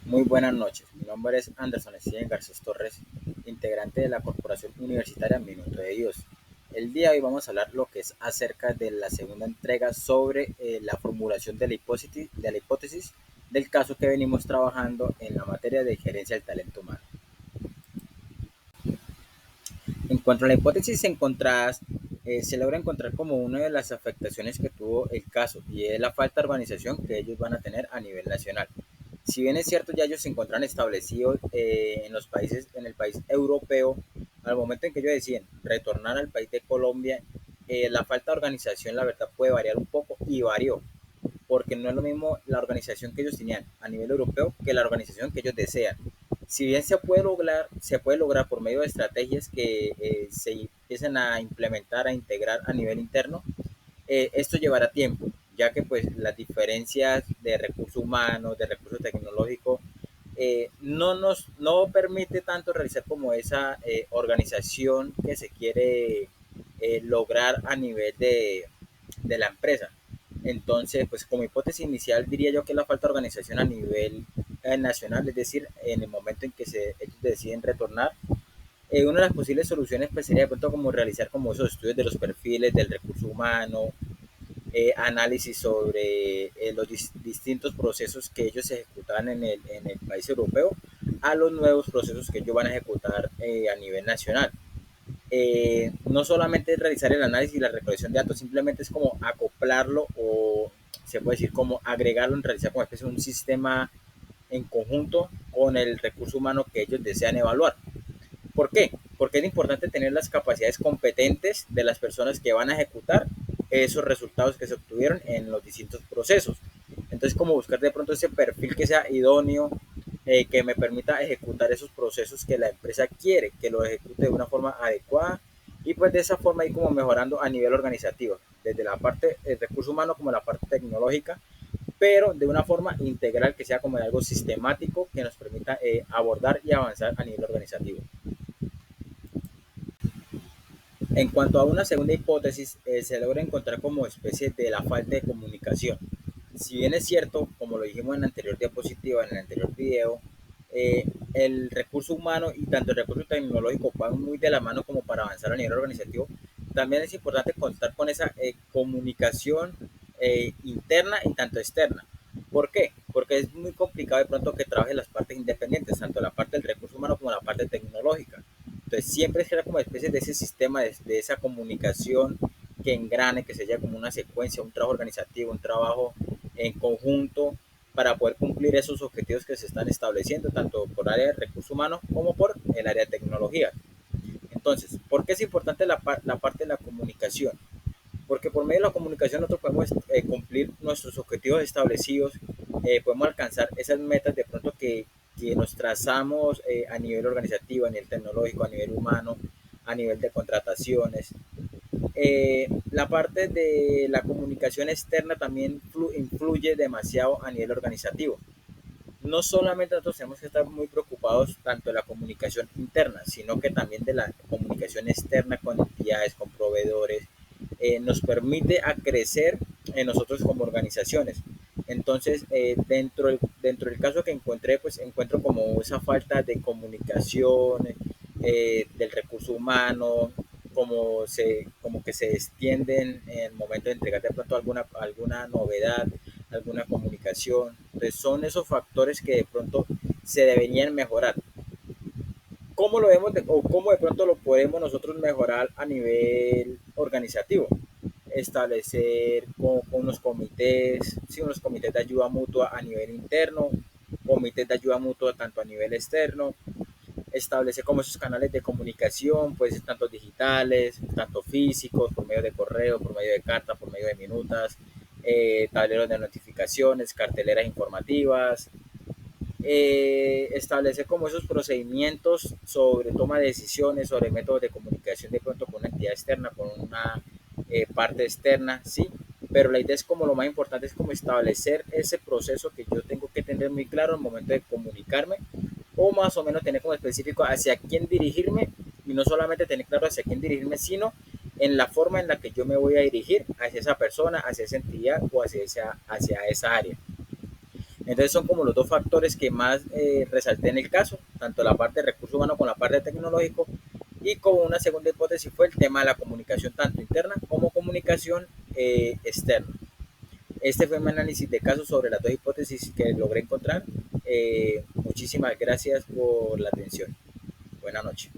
Muy buenas noches, mi nombre es Anderson Steven Garcés Torres, integrante de la Corporación Universitaria Minuto de Dios. El día de hoy vamos a hablar lo que es acerca de la segunda entrega sobre la formulación de la hipótesis del caso que venimos trabajando en la materia de gerencia del talento humano. En cuanto a la hipótesis encontradas, se logra encontrar como una de las afectaciones que tuvo el caso y es la falta de organización que ellos van a tener a nivel nacional. Si bien es cierto, ya ellos se encuentran establecidos en los países, en el país europeo, al momento en que ellos deciden retornar al país de Colombia, la falta de organización, la verdad, puede variar un poco y varió, porque no es lo mismo la organización que ellos tenían a nivel europeo que la organización que ellos desean. Si bien se puede lograr por medio de estrategias que se empiecen a implementar, a integrar a nivel interno, esto llevará tiempo, ya que pues las diferencias de recursos humanos, de recursos tecnológicos, no permite tanto realizar como esa organización que se quiere lograr a nivel de la empresa. Entonces, pues como hipótesis inicial diría yo que la falta de organización a nivel nacional, es decir, en el momento en que ellos deciden retornar, una de las posibles soluciones pues sería de pronto como realizar como esos estudios de los perfiles del recurso humano, análisis sobre los distintos procesos que ellos ejecutaban en el país europeo a los nuevos procesos que ellos van a ejecutar a nivel nacional. No solamente realizar el análisis y la recolección de datos, simplemente es como acoplarlo o se puede decir como agregarlo en realizar como especie de un sistema en conjunto con el recurso humano que ellos desean evaluar. ¿Por qué? Porque es importante tener las capacidades competentes de las personas que van a ejecutar esos resultados que se obtuvieron en los distintos procesos. Entonces, como buscar de pronto ese perfil que sea idóneo, que me permita ejecutar esos procesos que la empresa quiere, que lo ejecute de una forma adecuada y pues de esa forma ir como mejorando a nivel organizativo, desde la parte del recurso humano como la parte tecnológica, pero de una forma integral que sea como de algo sistemático que nos permita abordar y avanzar a nivel organizativo. En cuanto a una segunda hipótesis, se logra encontrar como especie de la falta de comunicación. Si bien es cierto, como lo dijimos en la anterior diapositiva, en el anterior video, el recurso humano y tanto el recurso tecnológico van muy de la mano como para avanzar a nivel organizativo, también es importante contar con esa comunicación interna y tanto externa. ¿Por qué? Porque es muy complicado de pronto que trabajen las partes independientes, tanto la parte del recurso humano como la parte tecnológica. Entonces siempre será como especie de ese sistema, de esa comunicación que engrane, que se como una secuencia, un trabajo organizativo, un trabajo en conjunto para poder cumplir esos objetivos que se están estableciendo, tanto por área de recursos humanos como por el área de tecnología. Entonces, ¿por qué es importante la parte de la comunicación? Porque por medio de la comunicación nosotros podemos cumplir nuestros objetivos establecidos, podemos alcanzar esas metas de pronto que nos trazamos a nivel organizativo, a nivel tecnológico, a nivel humano, a nivel de contrataciones. La parte de la comunicación externa también influye demasiado a nivel organizativo. No solamente nosotros tenemos que estar muy preocupados tanto de la comunicación interna, sino que también de la comunicación externa con entidades, con proveedores, nos permite a crecer en nosotros como organizaciones. Entonces, dentro del caso que encontré, pues encuentro como esa falta de comunicación del recurso humano, como que se extienden en el momento de entregar de pronto alguna novedad, alguna comunicación. Entonces, son esos factores que de pronto se deberían mejorar. ¿Cómo lo vemos o cómo de pronto lo podemos nosotros mejorar a nivel organizativo? Establecer con unos comités, sí, unos comités de ayuda mutua a nivel interno, comités de ayuda mutua tanto a nivel externo, establecer como esos canales de comunicación, pues tanto digitales, tanto físicos, por medio de correo, por medio de cartas, por medio de minutas, tableros de notificaciones, carteleras informativas, establecer como esos procedimientos sobre toma de decisiones, sobre métodos de comunicación de pronto con una entidad externa, con una parte externa, sí, pero la idea es como lo más importante es como establecer ese proceso que yo tengo que tener muy claro en el momento de comunicarme o más o menos tener como específico hacia quién dirigirme y no solamente tener claro hacia quién dirigirme, sino en la forma en la que yo me voy a dirigir hacia esa persona, hacia esa entidad o hacia esa área. Entonces son como los dos factores que más resalté en el caso, tanto la parte de recursos humanos con la parte tecnológico, y como una segunda hipótesis fue el tema de la comunicación tanto interna como comunicación externa. Este fue mi análisis de caso sobre las dos hipótesis que logré encontrar. Muchísimas gracias por la atención. Buenas noches.